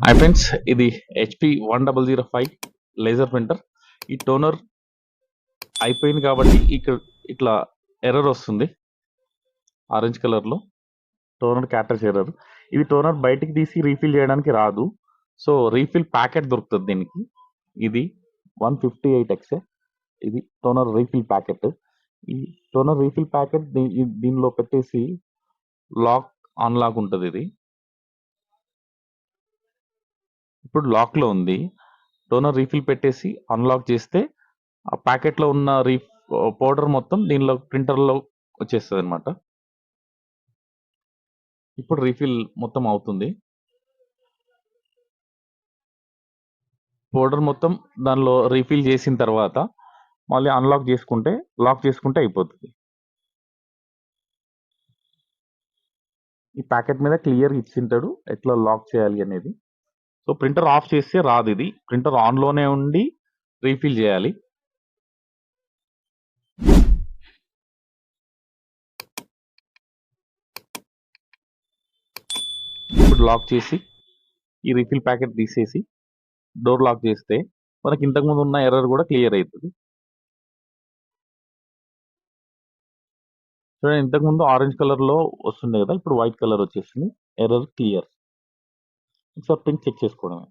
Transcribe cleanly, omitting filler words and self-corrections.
Hi friends, ఇది HP 1005 laser printer. ఈ toner అయిపోయింది కాబట్టి ఇక్కడ ఇట్లా ఎర్రర్ వస్తుంది ఆరెంజ్ కలర్లో. Toner క్యాటరేజ్ error. ఇది టోనర్ బయటికి తీసి రీఫిల్ చేయడానికి రాదు. సో రీఫిల్ ప్యాకెట్ దొరుకుతుంది దీనికి. ఇది 158X. ఇది టోనర్ రీఫిల్ ప్యాకెట్. ఈ టోనర్ రీఫిల్ ప్యాకెట్ దీనిలో పెట్టేసి లాక్ అన్లాక్ ఉంటుంది. ఇది ఇప్పుడు లాక్లో ఉంది. టోనర్ రీఫిల్ పెట్టేసి అన్లాక్ చేస్తే ఆ ప్యాకెట్లో ఉన్న పౌడర్ మొత్తం దీనిలో ప్రింటర్లో వచ్చేస్తుంది అనమాట. ఇప్పుడు రీఫిల్ మొత్తం అవుతుంది. పౌడర్ మొత్తం దానిలో రీఫిల్ చేసిన తర్వాత మళ్ళీ లాక్ చేసుకుంటే అయిపోతుంది. ఈ ప్యాకెట్ మీద క్లియర్ ఇచ్చింటాడు ఎట్లా లాక్ చేయాలి అనేది. సో ప్రింటర్ ఆఫ్ చేస్తే రాదు. ఇది ప్రింటర్ ఆన్లోనే ఉండి రీఫిల్ చేయాలి. ఇప్పుడు లాక్ చేసి ఈ రీఫిల్ ప్యాకెట్ తీసేసి డోర్ లాక్ చేస్తే మనకి ఇంతకుముందు ఉన్న ఎర్రర్ కూడా క్లియర్ అవుతుంది. చూడండి, ఇంతకుముందు ఆరెంజ్ కలర్లో వస్తుండే కదా, ఇప్పుడు వైట్ కలర్ వచ్చేసింది. Error clear. ఒకసారి ప్రింట్ చెక్ చేసుకోవడమే.